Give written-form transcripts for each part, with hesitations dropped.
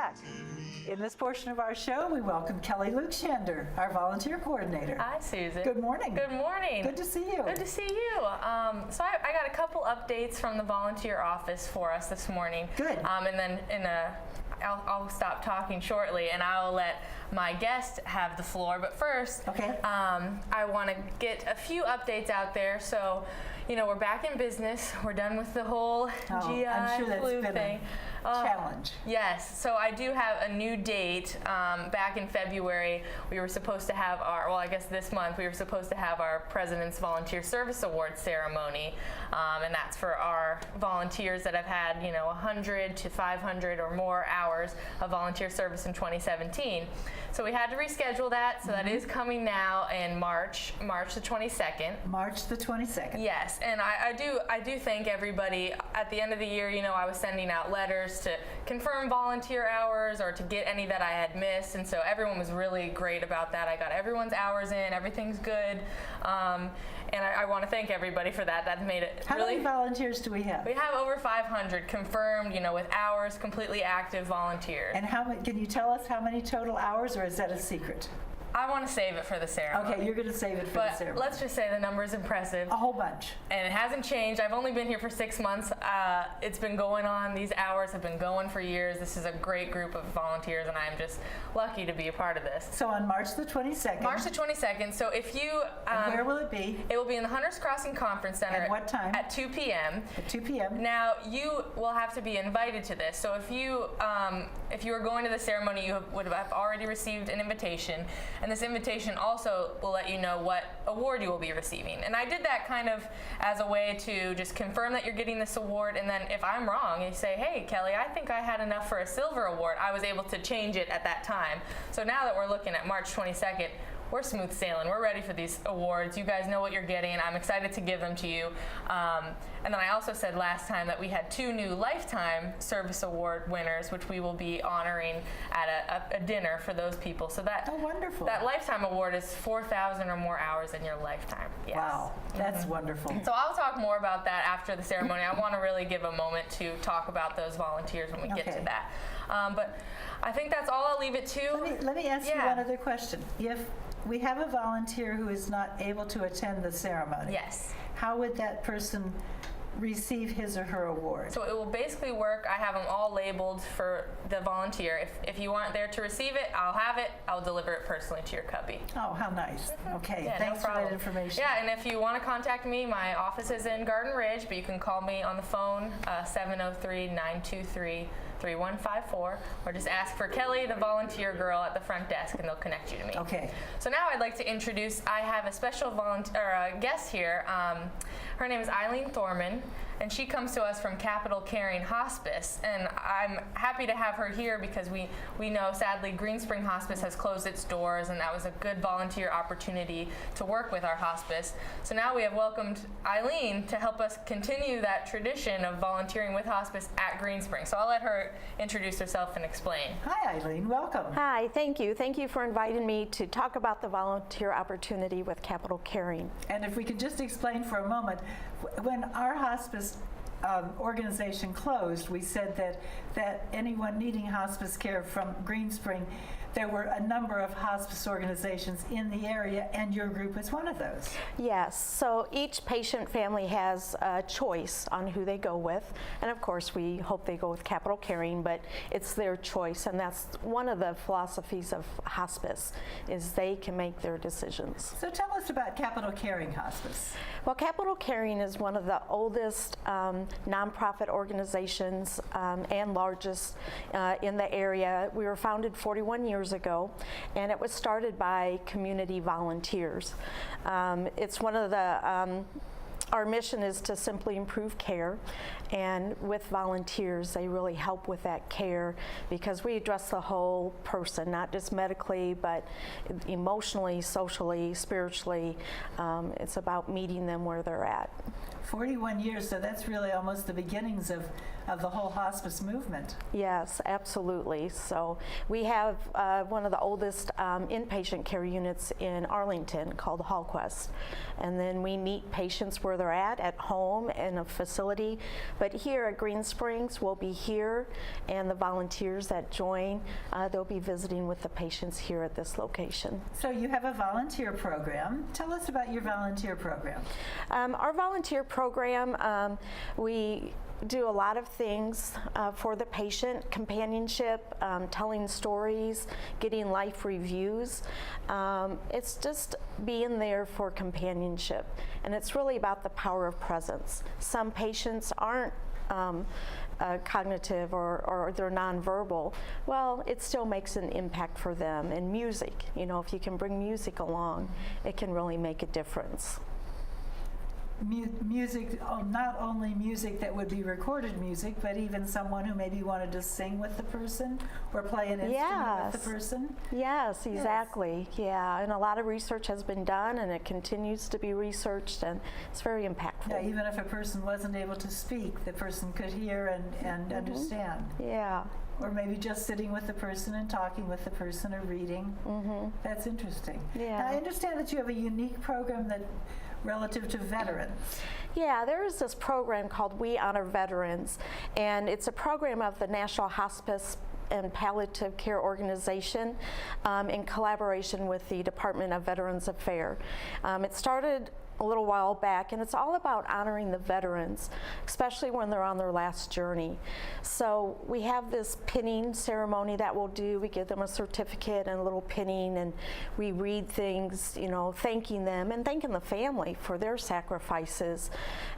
back. In this portion of our show, we welcome Kelly Lukshander, our volunteer coordinator. Hi, Susan. Good morning. Good morning. Good to see you. Good to see you. So I got a couple updates from the volunteer office for us this morning. Good. And then I'll stop talking shortly, and I'll let my guest have the floor. But first, okay. I want to get a few updates out there. So, we're back in business. We're done with the whole GI I'm sure that's flu been thing. A challenge. Yes. So I do have a new date. Back in February, we were supposed to have this month, we were supposed to have our President's Volunteer Service Award ceremony. And that's for our volunteers that have had, 100 to 500 or more hours of volunteer service in 2017. So we had to reschedule that. So that is coming now in March the 22nd. March the 22nd. Yes, and I do thank everybody. At the end of the year, I was sending out letters to confirm volunteer hours or to get any that I had missed, and so everyone was really great about that. I got everyone's hours in, everything's good, and I want to thank everybody for that. That made it How many volunteers do we have? We have over 500 confirmed, with hours, completely active volunteers. And can you tell us how many total hours, or is that a secret? I want to save it for the ceremony. Okay, you're going to save it for the ceremony. Let's just say the number is impressive. A whole bunch. And it hasn't changed. I've only been here for 6 months. It's been going on. These hours have been going for years. This is a great group of volunteers, and I'm just lucky to be a part of this. So on March the 22nd. March the 22nd. So if you... and where will it be? It will be in the Hunters Crossing Conference Center. At what time? At 2 p.m. At 2 p.m. Now, you will have to be invited to this. So if you are going to the ceremony, you would have already received an invitation. And this invitation also will let you know what award you will be receiving. And I did that kind of as a way to just confirm that you're getting this award, and then if I'm wrong, you say, hey, Kelly, I think I had enough for a silver award. I was able to change it at that time. So now that we're looking at March 22nd, we're smooth sailing. We're ready for these awards. You guys know what you're getting. I'm excited to give them to you. And then I also said last time that we had 2 new Lifetime Service Award winners, which we will be honoring at a dinner for those people. So that wonderful. That Lifetime Award is 4,000 or more hours in your lifetime. Yes. Wow, that's wonderful. So I'll talk more about that after the ceremony. I want to really give a moment to talk about those volunteers when we get to that. But I think that's all I'll leave it to. Let me ask you one other question. If we have a volunteer who is not able to attend the ceremony, yes, how would that person receive his or her award? So it will basically work. I have them all labeled for the volunteer. If you aren't there to receive it, I'll have it. I'll deliver it personally to your cubby. Oh, how nice. Okay, yeah, thanks no for that information. Yeah, and if you want to contact me, my office is in Garden Ridge, but you can call me on the phone, 703-923-3154, or just ask for Kelly, the volunteer girl at the front desk, and they'll connect you to me. Okay. So now I'd like to introduce, I have a special guest here. Her name is Eileen Thorman, and she comes to us from Capital Caring Hospice, and I'm happy to have her here because we know, sadly, Green Spring Hospice has closed its doors, and that was a good volunteer opportunity to work with our hospice. So now we have welcomed Eileen to help us continue that tradition of volunteering with hospice at Green Spring. So I'll let her introduce herself and explain. Hi, Eileen. Welcome. Hi, thank you. Thank you for inviting me to talk about the volunteer opportunity with Capital Caring. And if we could just explain for a moment, when our hospice organization closed, we said that anyone needing hospice care from Green Spring, there were a number of hospice organizations in the area, and your group is one of those. Yes, so each patient family has a choice on who they go with, and of course we hope they go with Capital Caring, but it's their choice, and that's one of the philosophies of hospice, is they can make their decisions. So tell us about Capital Caring Hospice. Well, Capital Caring is one of the oldest nonprofit organizations and largest in the area. We were founded 41 years ago, and it was started by community volunteers. It's one of the our mission is to simply improve care, and with volunteers they really help with that care because we address the whole person, not just medically but emotionally, socially, spiritually. It's about meeting them where they're at. 41 years, so that's really almost the beginnings of the whole hospice movement. Yes, absolutely. So we have one of the oldest inpatient care units in Arlington called HallQuest. And then we meet patients where they're at home, in a facility. But here at Green Springs, we'll be here, and the volunteers that join, they'll be visiting with the patients here at this location. So you have a volunteer program. Tell us about your volunteer program. Our volunteer program, we do a lot of things for the patient: companionship, telling stories, getting life reviews. It's just being there for companionship, and it's really about the power of presence. Some patients aren't cognitive or they're nonverbal. Well, it still makes an impact for them. And music, if you can bring music along, it can really make a difference. Music, not only music that would be recorded music, but even someone who maybe wanted to sing with the person or play an instrument with the person. Yes, exactly. Yes. Yeah, and a lot of research has been done, and it continues to be researched, and it's very impactful. Yeah, even if a person wasn't able to speak, the person could hear and understand. Yeah. Or maybe just sitting with the person and talking with the person or reading. That's interesting. Yeah. Now, I understand that you have a unique program that relative to veterans. Yeah, there is this program called We Honor Veterans, and it's a program of the National Hospice and Palliative Care Organization in collaboration with the Department of Veterans Affairs. It started a little while back, and it's all about honoring the veterans, especially when they're on their last journey. So we have this pinning ceremony that we'll do. We give them a certificate and a little pinning, and we read things, thanking them and thanking the family for their sacrifices.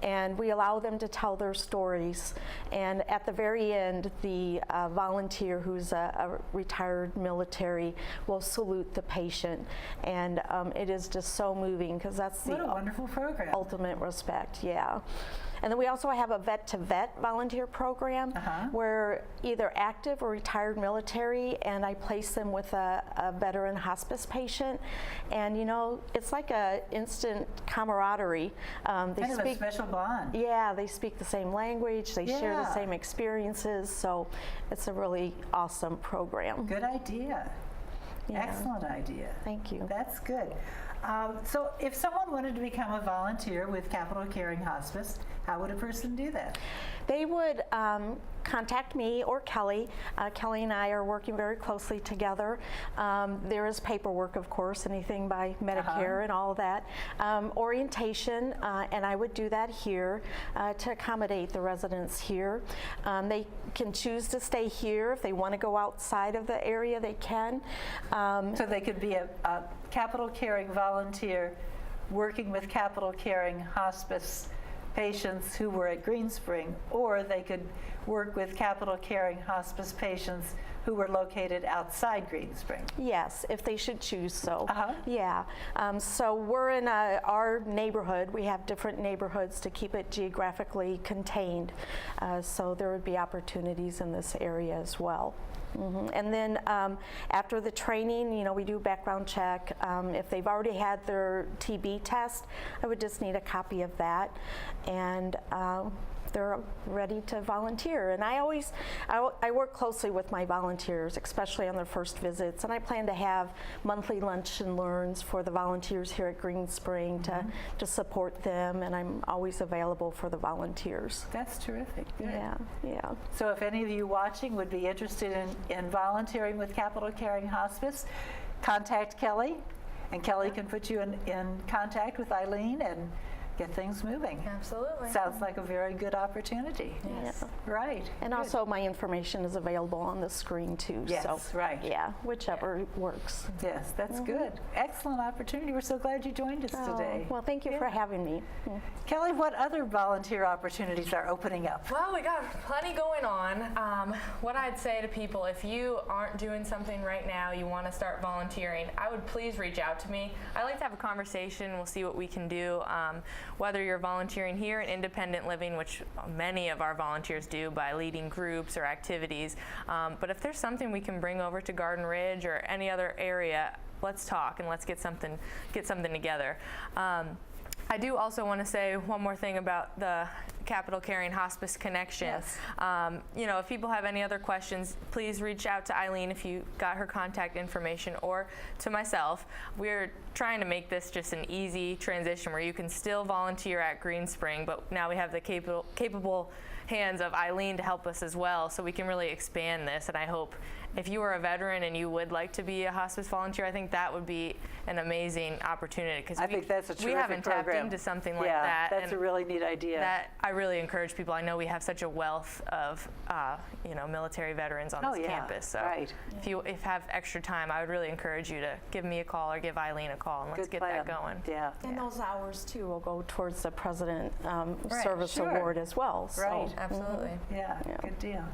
And we allow them to tell their stories. And at the very end, the volunteer, who's a retired military, will salute the patient. And it is just so moving, because that's the wonderful program. Ultimate respect, yeah. And then we also have a vet-to-vet volunteer program where either active or retired military, and I place them with a veteran hospice patient. And it's like a instant camaraderie. Kind of a special bond. Yeah, they speak the same language, they share the same experiences, so it's a really awesome program. Good idea. Yeah. Excellent idea. Thank you. That's good. So if someone wanted to become a volunteer with Capital Caring Hospice, how would a person do that? They would contact me or Kelly. Kelly and I are working very closely together. There is paperwork, of course, anything by Medicare and all of that. Orientation, and I would do that here to accommodate the residents here. They can choose to stay here. If they want to go outside of the area, they can. So they could be a Capital Caring volunteer working with Capital Caring Hospice patients who were at Green Spring, or they could work with Capital Caring Hospice patients who were located outside Green Spring. Yes, if they should choose so. Yeah. So we're in our neighborhood. We have different neighborhoods to keep it geographically contained. So there would be opportunities in this area as well. And then after the training, we do background check. If they've already had their TB test, I would just need a copy of that, and they're ready to volunteer. And I work closely with my volunteers, especially on their first visits, and I plan to have monthly lunch and learns for the volunteers here at Green Spring to support them, and I'm always available for the volunteers. That's terrific. Good. Yeah. So if any of you watching would be interested in volunteering with Capital Caring Hospice, contact Kelly, and Kelly can put you in contact with Eileen and get things moving. Absolutely. Sounds like a very good opportunity. Yes. Yeah. Right. And good. Also my information is available on the screen too. Yes, so, right. Yeah, whichever works. Yes, that's good. Excellent opportunity. We're so glad you joined us today. Well, thank you for having me. Kelly, what other volunteer opportunities are opening up? Well, we got plenty going on. What I'd say to people, if you aren't doing something right now, you want to start volunteering, I would please reach out to me. I like to have a conversation. We'll see what we can do. Whether you're volunteering here in independent living, which many of our volunteers do by leading groups or activities, but if there's something we can bring over to Garden Ridge or any other area, let's talk and let's get something together. I do also want to say one more thing about the Capital Caring Hospice Connection. Yes. You know, if people have any other questions, please reach out to Eileen if you got her contact information, or to myself. We're trying to make this just an easy transition where you can still volunteer at Green Spring, but now we have the capable hands of Eileen to help us as well, so we can really expand this. And I hope if you are a veteran and you would like to be a hospice volunteer, I think that would be an amazing opportunity, because I think that's a terrific we haven't tapped program. into something like Yeah, that. that's a really neat idea. That I really encourage people. I know we have such a wealth of you know, military veterans on this campus. So right. if you have extra time, I would really encourage you to give me a call or give Eileen a call, and let's Good get that plan. going. Yeah. And those hours too will go towards the President Right, Service sure. Award as well. So. Right. Absolutely. Yeah, Yeah. good deal.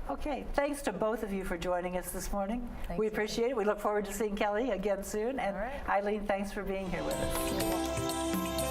Okay, thanks to both of you for joining us this morning. Thank We you. appreciate it. We look forward to seeing Kelly again soon. And All right. Eileen, thanks for being here with us.